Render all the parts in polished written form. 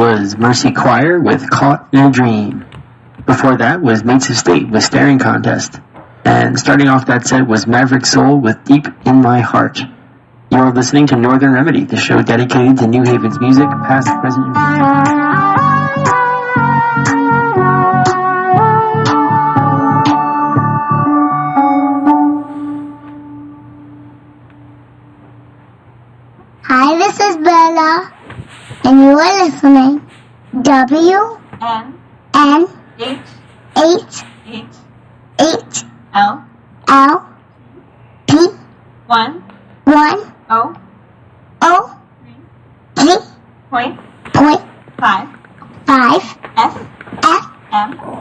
was Mercy Choir with Caught in a Dream. Before that was Mates of State with Staring Contest. And starting off that set was Maverick Soul with Deep in My Heart. You're listening to Northern Remedy, the show dedicated to New Haven's music, past, present, and future. Hi, this is Bella, and you are listening WNHHLP 103.5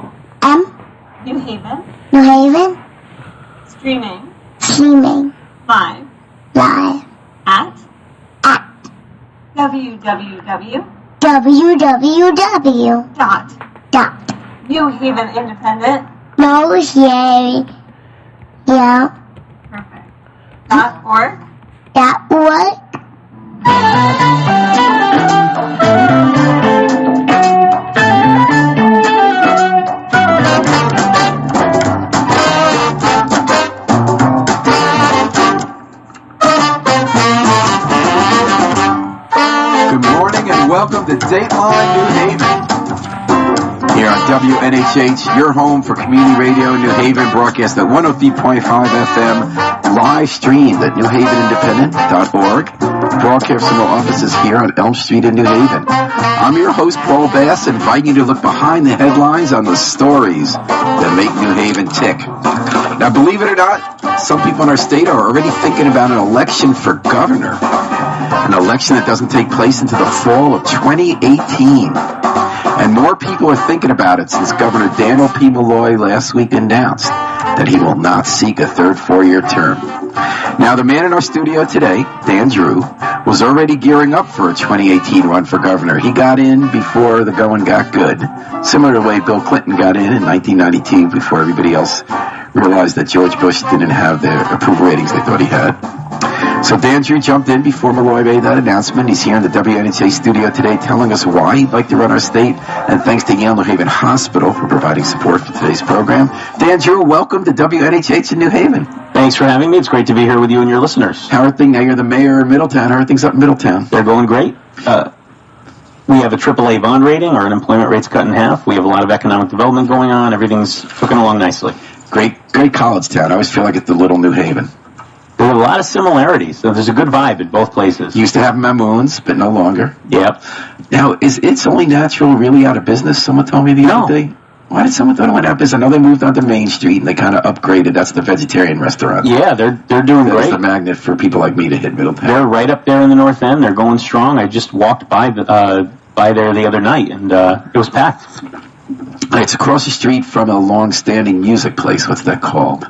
FM New Haven streaming live at www.newhavenindependent .org. Welcome to Dateline New Haven. Here on WNHH, your home for community radio in New Haven, broadcast at 103.5 FM, live streamed at newhavenindependent.org. Broadcast from our offices here on Elm Street in New Haven. I'm your host, Paul Bass, inviting you to look behind the headlines on the stories that make New Haven tick. Now, believe it or not, some people in our state are already thinking about an election for governor. An election that doesn't take place until the fall of 2018. And more people are thinking about it since Governor Daniel P. Malloy last week announced that he will not seek a third four-year term. Now, the man in our studio today, Dan Drew, was already gearing up for a 2018 run for governor. He got in before the going got good, similar to the way Bill Clinton got in 1992 before everybody else realized that George Bush didn't have the approval ratings they thought he had. So Dan Drew jumped in before Malloy made that announcement. He's here in the WNHA studio today telling us why he'd like to run our state. And thanks to Yale New Haven Hospital for providing support for today's program. Dan Drew, welcome to WNHH in New Haven. Thanks for having me. It's great to be here with you and your listeners. How are things? Now you're the mayor of Middletown. How are things up in Middletown? They're going great. We have a AAA bond rating. Our unemployment rate's cut in half. We have a lot of economic development going on. Everything's cooking along nicely. Great college town. I always feel like it's the little New Haven. There are a lot of similarities, so there's a good vibe at both places. Used to have Mamoons, but no longer. Yep. Now, is It's Only Natural really out of business? Someone told me the other day. Why did someone thought it went out of business? I know they moved onto Main Street and they kind of upgraded. That's the vegetarian restaurant. Yeah, they're doing great. That's the magnet for people like me to hit Middletown. They're right up there in the North End. They're going strong. I just walked by there the other night, and it was packed. It's across the street from a long-standing music place. What's that called?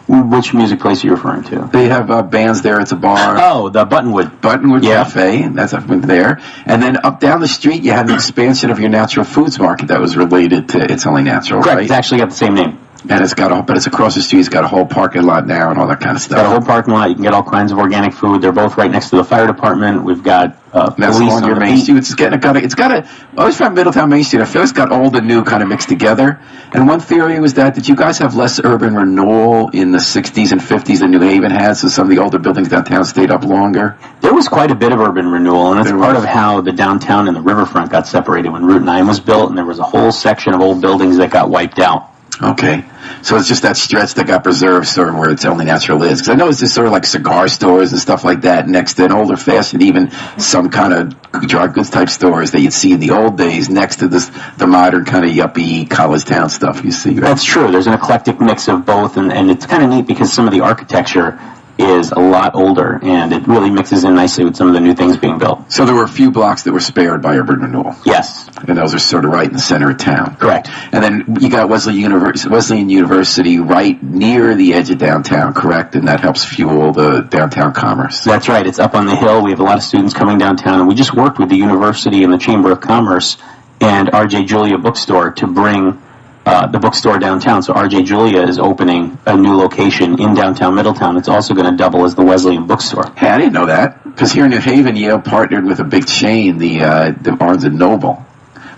Which music place are you referring to? They have bands there. It's a bar. Oh, the Buttonwood Cafe. That's up there. And then up down the street, you had an expansion of your natural foods market that was related to It's Only Natural, correct. Right? It's actually got the same name. And it's across the street. It's got a whole parking lot now and all that kind of stuff. Got a whole parking lot. You can get all kinds of organic food. They're both right next to the fire department. We've got that's police on your Main Street. It's got I always found Middletown Main Street. I feel it's got old and new kind of mixed together. And one theory was that did you guys have less urban renewal in the 60s and 50s than New Haven had, so some of the older buildings downtown stayed up longer? There was quite a bit of urban renewal, and that's part of how the downtown and the riverfront got separated when Route 9 was built, and there was a whole section of old buildings that got wiped out. Okay. So it's just that stretch that got preserved, sort of where It's Only Natural is. Because I know it's just sort of like cigar stores and stuff like that next to an older fashioned, even some kind of dry goods type stores that you'd see in the old days next to the modern kind of yuppie college town stuff you see. Right? That's true. There's an eclectic mix of both, and it's kind of neat because some of the architecture is a lot older, and it really mixes in nicely with some of the new things being built. So there were a few blocks that were spared by urban renewal. Yes. And those are sort of right in the center of town. Correct. And then you got Wesleyan University right near the edge of downtown, correct? And that helps fuel the downtown commerce. That's right. It's up on the hill. We have a lot of students coming downtown, and we just worked with the university and the Chamber of Commerce and R.J. Julia Bookstore to bring the bookstore downtown. So R.J. Julia is opening a new location in downtown Middletown. It's also going to double as the Wesleyan Bookstore. Hey, I didn't know that. Because here in New Haven, Yale partnered with a big chain, the Barnes & Noble.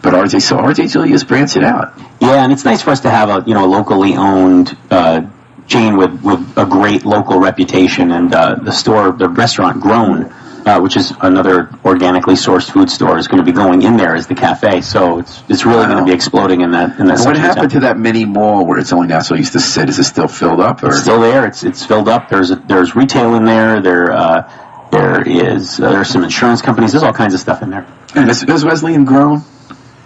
But RJ Julia's branching out. Yeah, and it's nice for us to have a locally owned chain with a great local reputation, and the restaurant Grown, which is another organically sourced food store, is going to be going in there as the cafe. So it's really going to be exploding in that. What happened to that mini mall where it's only Nassau used to sit? Is it still filled up? Or? It's still there. It's filled up. There's retail in there. There's some insurance companies. There's all kinds of stuff in there. And is Wesleyan Grown?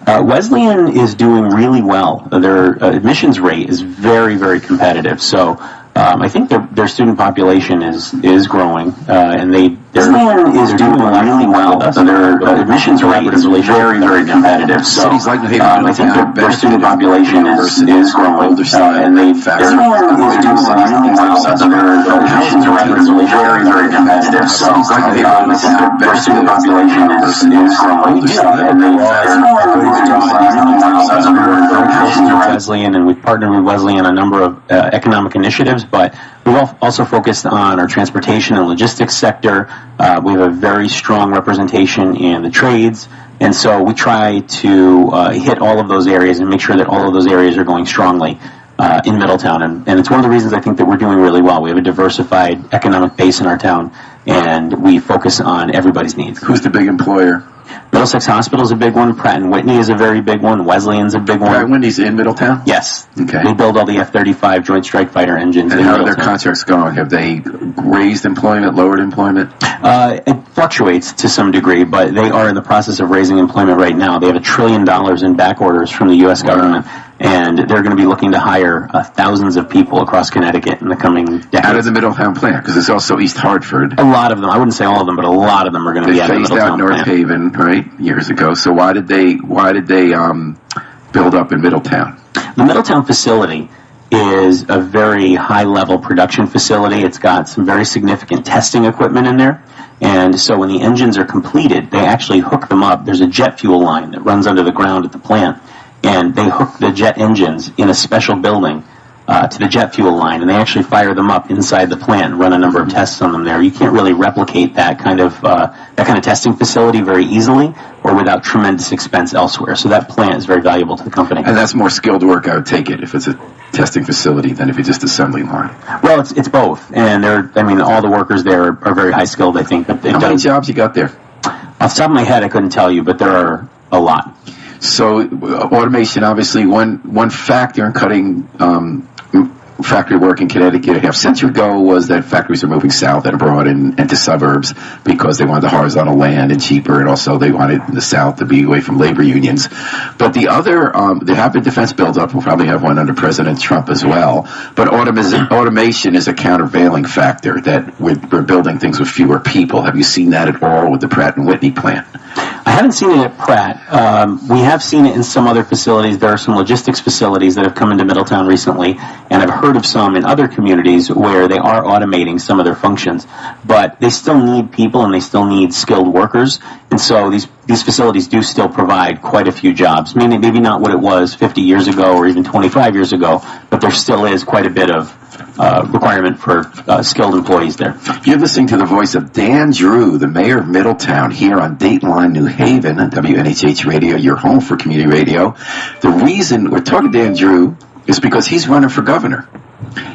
Wesleyan is doing really well. Their admissions rate is very, very competitive. So I think their student population is growing, and Wesleyan is doing really well. Their admissions rate is very, very competitive. So cities like New Haven, I think their student population is growing, and Wesleyan is doing really well. Their admissions rate is very, very competitive. So their student population is growing, Wesleyan, and we've partnered with Wesleyan on a number of economic initiatives, but we've also focused on our transportation and logistics sector. We have a very strong representation in the trades, and so we try to hit all of those areas and make sure that all of those areas are going strongly in Middletown, and it's one of the reasons I think that we're doing really well. We have a diversified economic base in our town, and we focus on everybody's needs. Who's the big employer? Middlesex Hospital is a big one. Pratt & Whitney is a very big one. Wesleyan's a big one. Pratt & Whitney's in Middletown? Yes. Okay. They build all the F-35 Joint Strike Fighter engines. And how are their contracts going? Have they raised employment, lowered employment? It fluctuates to some degree, but they are in the process of raising employment right now. They have $1 trillion in back orders from the U.S. government, and they're going to be looking to hire thousands of people across Connecticut in the coming decades. Out of the Middletown plant, because it's also East Hartford. A lot of them. I wouldn't say all of them, but a lot of them are going to be out of the Middletown plant. They phased out North Haven, right, years ago. So why did they build up in Middletown? The Middletown facility is a very high-level production facility. It's got some very significant testing equipment in there. And so when the engines are completed, they actually hook them up. There's a jet fuel line that runs under the ground at the plant. And they hook the jet engines in a special building to the jet fuel line, and they actually fire them up inside the plant and run a number of tests on them there. You can't really replicate that kind of testing facility very easily or without tremendous expense elsewhere. So that plant is very valuable to the company. And that's more skilled work, I would take it, if it's a testing facility than if it's just assembly line. Well, it's both, and all the workers there are very high skilled, I think. But how many jobs you got there? Off the top of my head, I couldn't tell you, but there are a lot. So automation, obviously, one factor in cutting factory work in Connecticut a half century ago was that factories are moving south and abroad and to suburbs because they wanted the horizontal land and cheaper, and also they wanted the South to be away from labor unions. But the other, there have been defense buildup. We'll probably have one under President Trump as well. But automation is a countervailing factor, that we're building things with fewer people. Have you seen that at all with the Pratt & Whitney plant? I haven't seen it at Pratt. We have seen it in some other facilities. There are some logistics facilities that have come into Middletown recently, and I've heard of some in other communities where they are automating some of their functions. But they still need people, and they still need skilled workers. And so these facilities do still provide quite a few jobs. Maybe not what it was 50 years ago or even 25 years ago, but there still is quite a bit of requirement for skilled employees there. You're listening to the voice of Dan Drew, the mayor of Middletown, here on Dateline New Haven on WNHH Radio, your home for community radio. The reason we're talking to Dan Drew is because he's running for governor.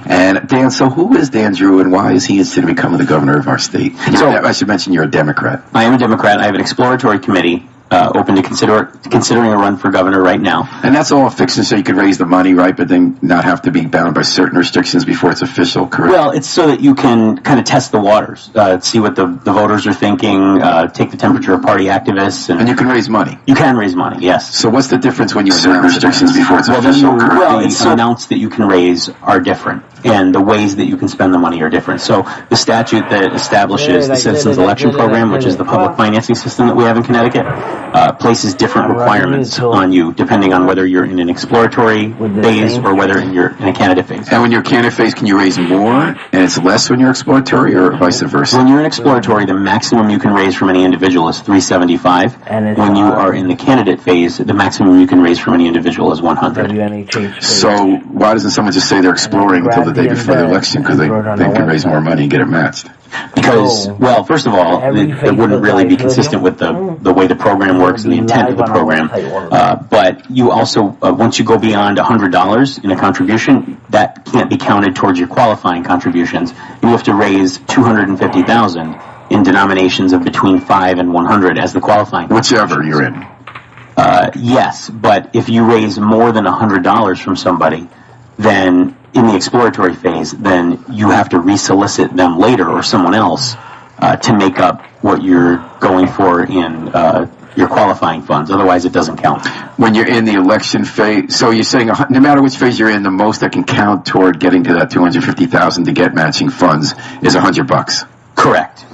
And Dan, so who is Dan Drew, and why is he interested in becoming the governor of our state? I should mention you're a Democrat. I am a Democrat. I have an exploratory committee open to considering a run for governor right now. And that's all fixed so you could raise the money, right, but then not have to be bound by certain restrictions before it's official, correct? Well, it's so that you can kind of test the waters, see what the voters are thinking, take the temperature of party activists. And you can raise money. You can raise money, yes. So what's the difference when you announce restrictions before it's official, correct? Well, it's announced that you can raise are different, and the ways that you can spend the money are different. So the statute that establishes the Citizens Election Program, which is the public financing system that we have in Connecticut, places different requirements on you depending on whether you're in an exploratory phase or whether you're in a candidate phase. And when you're candidate phase, can you raise more and it's less when you're exploratory, or vice versa? When you're in exploratory, the maximum you can raise from any individual is $375. When you are in the candidate phase, the maximum you can raise from any individual is $100. So why doesn't someone just say they're exploring until the day before the election because they can raise more money and get it matched. Because, well, first of all, it wouldn't really be consistent with the way the program works and the intent of the program. But you also, once you go beyond $100 in a contribution, that can't be counted towards your qualifying contributions. You have to raise $250,000 in denominations of between 5 and 100 as the qualifying. Whichever you're in. Yes, but if you raise more than $100 from somebody, then in the exploratory phase, then you have to resolicit them later or someone else to make up what you're going for in your qualifying funds. Otherwise, it doesn't count. When you're in the election phase, so you're saying no matter which phase you're in, the most that can count toward getting to that $250,000 to get matching funds is $100. Correct.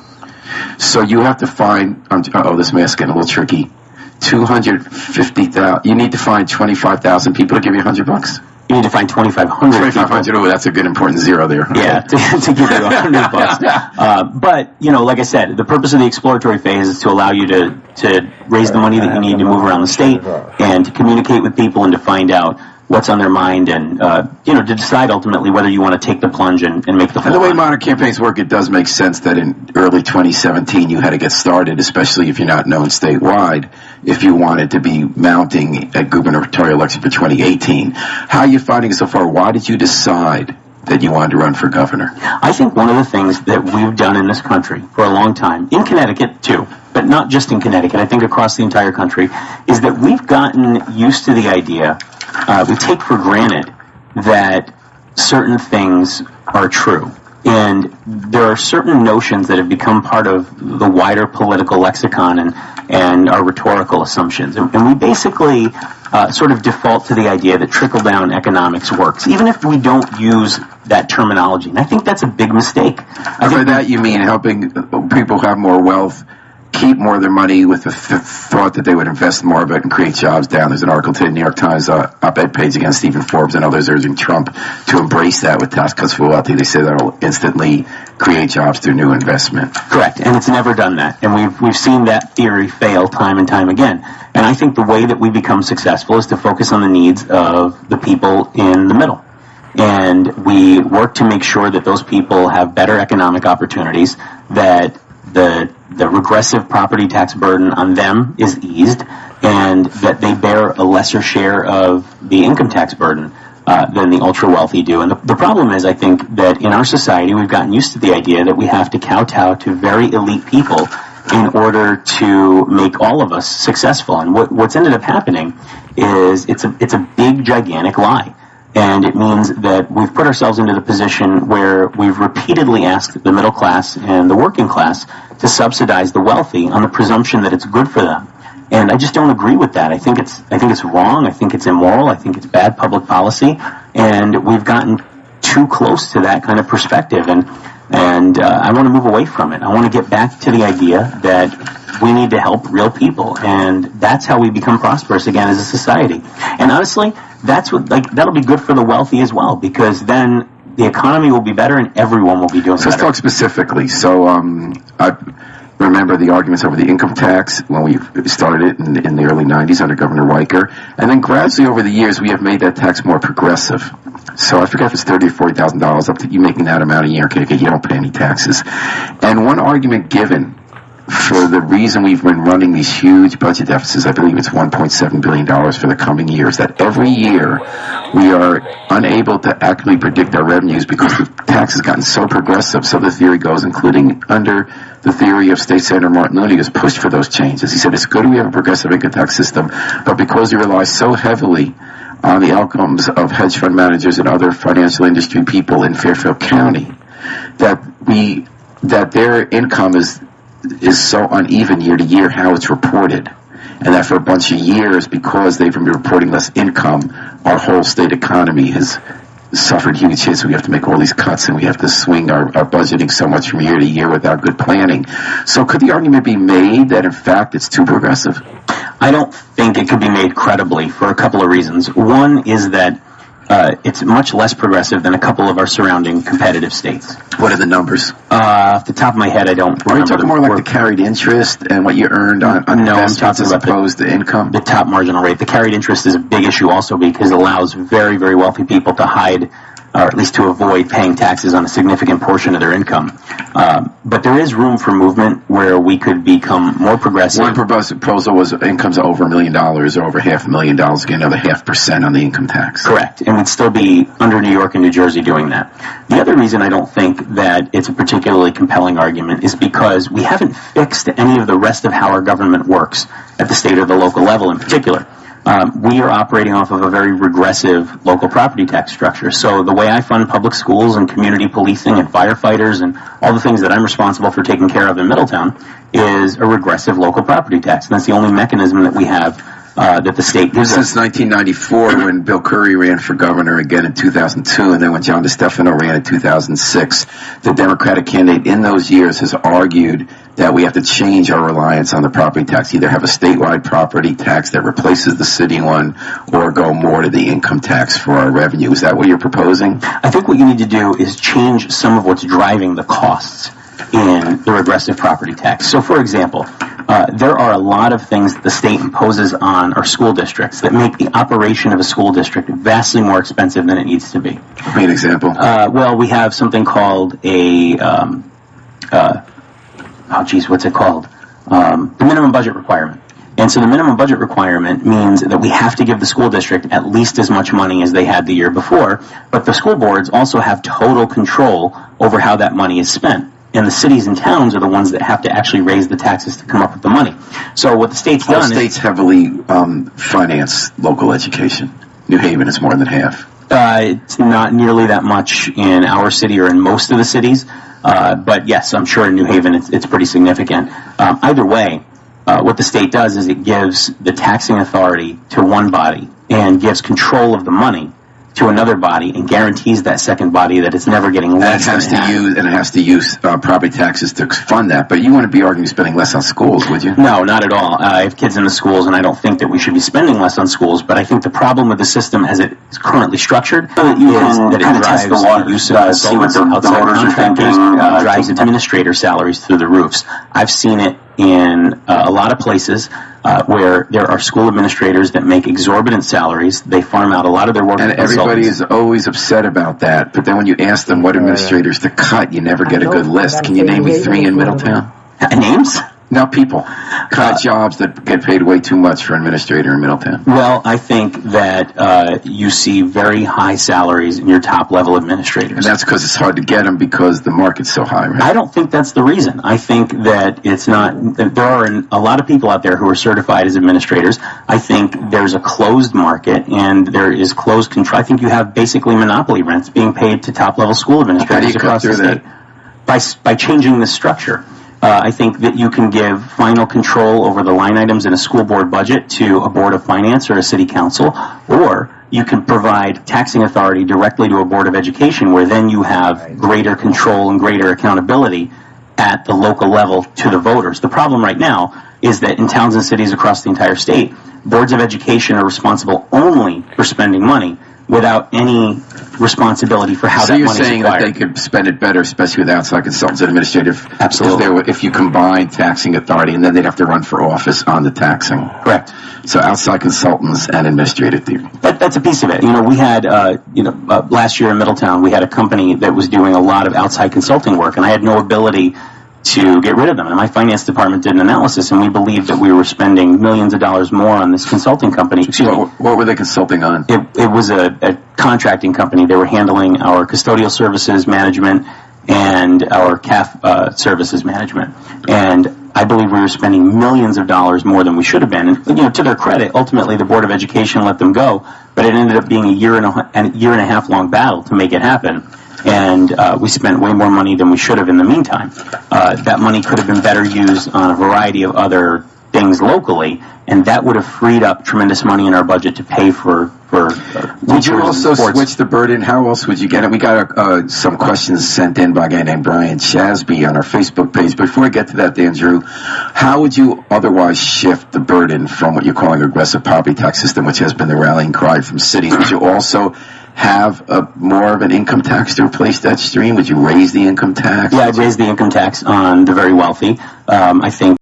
So you have to find. This math's getting a little tricky. 250,000. You need to find 25,000 people to give you $100. You need to find 2,500. 2,500. Oh, that's a good important zero there. Yeah, to give you $100. But like I said, the purpose of the exploratory phase is to allow you to raise the money that you need to move around the state and to communicate with people and to find out what's on their mind and to decide ultimately whether you want to take the plunge and make the. And the way modern campaigns work, it does make sense that in early 2017 you had to get started, especially if you're not known statewide, if you wanted to be mounting a gubernatorial election for 2018. How are you finding it so far? Why did you decide that you wanted to run for governor? I think one of the things that we've done in this country for a long time, in Connecticut too, but not just in Connecticut, I think across the entire country, is that we've gotten used to the idea, we take for granted that certain things are true. And there are certain notions that have become part of the wider political lexicon and our rhetorical assumptions. And we basically sort of default to the idea that trickle-down economics works, even if we don't use that terminology. And I think that's a big mistake. By that you mean helping people have more wealth keep more of their money with the thought that they would invest more of it and create jobs down. There's an article today in the New York Times op-ed page against Stephen Forbes and others urging Trump to embrace that with tax cuts for wealthy. They say that will instantly create jobs through new investment. Correct, and it's never done that. And we've seen that theory fail time and time again. And I think the way that we become successful is to focus on the needs of the people in the middle. And we work to make sure that those people have better economic opportunities, that the regressive property tax burden on them is eased, and that they bear a lesser share of the income tax burden than the ultra-wealthy do. And the problem is, I think, that in our society we've gotten used to the idea that we have to kowtow to very elite people in order to make all of us successful. And what's ended up happening is it's a big, gigantic lie. And it means that we've put ourselves into the position where we've repeatedly asked the middle class and the working class to subsidize the wealthy on the presumption that it's good for them. And I just don't agree with that. I think it's wrong. I think it's immoral. I think it's bad public policy. And we've gotten too close to that kind of perspective. And I want to move away from it. I want to get back to the idea that we need to help real people. And that's how we become prosperous again as a society. And honestly, that'll be good for the wealthy as well, because then the economy will be better and everyone will be doing better. Let's talk specifically. So I remember the arguments over the income tax when we started it in the early 90s under Governor Weicker. And then gradually over the years, we have made that tax more progressive. So I forget if it's $30,000 or $40,000 up to you making that amount a year, you don't pay any taxes. And one argument given for the reason we've been running these huge budget deficits, I believe it's $1.7 billion for the coming years, that every year we are unable to accurately predict our revenues because the tax has gotten so progressive. So the theory goes, including under the theory of State Senator Martin Looney, who's pushed for those changes. He said it's good we have a progressive income tax system, but because we rely so heavily on the outcomes of hedge fund managers and other financial industry people in Fairfield County, that their income is so uneven year to year how it's reported, and that for a bunch of years, because they've been reporting less income, our whole state economy has suffered huge hits. We have to make all these cuts, and we have to swing our budgeting so much from year to year without good planning. So could the argument be made that in fact it's too progressive? I don't think it could be made credibly for a couple of reasons. One is that it's much less progressive than a couple of our surrounding competitive states. What are the numbers? Off the top of my head, I don't remember. Are you talking more like the carried interest and what you earned on investments as opposed to income? The top marginal rate. The carried interest is a big issue also because it allows very, very wealthy people to hide or at least to avoid paying taxes on a significant portion of their income. But there is room for movement where we could become more progressive. One proposal was incomes over $1 million or over $500,000, get another 0.5% on the income tax. Correct, and we'd still be under New York and New Jersey doing that. The other reason I don't think that it's a particularly compelling argument is because we haven't fixed any of the rest of how our government works at the state or the local level in particular. We are operating off of a very regressive local property tax structure. So the way I fund public schools and community policing and firefighters and all the things that I'm responsible for taking care of in Middletown is a regressive local property tax. And that's the only mechanism that we have that the state gives us. Since 1994, when Bill Curry ran for governor again in 2002, and then when John DeStefano ran in 2006, the Democratic candidate in those years has argued that we have to change our reliance on the property tax, either have a statewide property tax that replaces the city one, or go more to the income tax for our revenue. Is that what you're proposing? I think what you need to do is change some of what's driving the costs in the regressive property tax. So, for example, there are a lot of things that the state imposes on our school districts that make the operation of a school district vastly more expensive than it needs to be. Give me an example. Well, we have something called the minimum budget requirement. And so the minimum budget requirement means that we have to give the school district at least as much money as they had the year before, but the school boards also have total control over how that money is spent. And the cities and towns are the ones that have to actually raise the taxes to come up with the money. So what the state's done is... states heavily finance local education. New Haven is more than half. It's not nearly that much in our city or in most of the cities. But yes, I'm sure in New Haven it's pretty significant. Either way, what the state does is it gives the taxing authority to one body and gives control of the money to another body and guarantees that second body that it's never getting less. And it has to use property taxes to fund that. But you wouldn't be arguing spending less on schools, would you? No, not at all. I have kids in the schools, and I don't think that we should be spending less on schools. But I think the problem with the system as it is currently structured is that it drives the use of consultants and outside contractors, drives administrator salaries through the roofs. I've seen it in a lot of places where there are school administrators that make exorbitant salaries. They farm out a lot of their work to consultants. And everybody is always upset about that. But then when you ask them what administrators to cut, you never get a good list. Can you name me 3 in Middletown? Names? No, people. Cut jobs that get paid way too much for an administrator in Middletown. Well, I think that you see very high salaries in your top-level administrators. And that's because it's hard to get them because the market's so high, right? I don't think that's the reason. I think that it's not. There are a lot of people out there who are certified as administrators. I think there's a closed market and there is closed control. I think you have basically monopoly rents being paid to top-level school administrators across the state. By changing this structure. I think that you can give final control over the line items in a school board budget to a board of finance or a city council, or you can provide taxing authority directly to a board of education where then you have greater control and greater accountability at the local level to the voters. The problem right now is that in towns and cities across the entire state, boards of education are responsible only for spending money without any responsibility for how that money is acquired. So you're saying that they could spend it better, especially with outside consultants and administrative... Absolutely. If you combine taxing authority, and then they'd have to run for office on the taxing. Correct. So outside consultants and administrative theory. That's a piece of it. We had, last year in Middletown, we had a company that was doing a lot of outside consulting work, and I had no ability to get rid of them. And my finance department did an analysis, and we believed that we were spending millions of dollars more on this consulting company. What were they consulting on? It was a contracting company. They were handling our custodial services management and our CAF services management. And I believe we were spending millions of dollars more than we should have been. And, to their credit, ultimately the Board of Education let them go, but it ended up being a year and a half long battle to make it happen. And we spent way more money than we should have in the meantime. That money could have been better used on a variety of other things locally, and that would have freed up tremendous money in our budget to pay for Would you also switch the burden? How else would you get it? We got some questions sent in by a guy named Brian Shasby on our Facebook page. Before I get to that, Andrew, how would you otherwise shift the burden from what you're calling a aggressive property tax system, which has been the rallying cry from cities? Would you also have more of an income tax to replace that stream? Would you raise the income tax? Yeah, I'd raise the income tax on the very wealthy. I think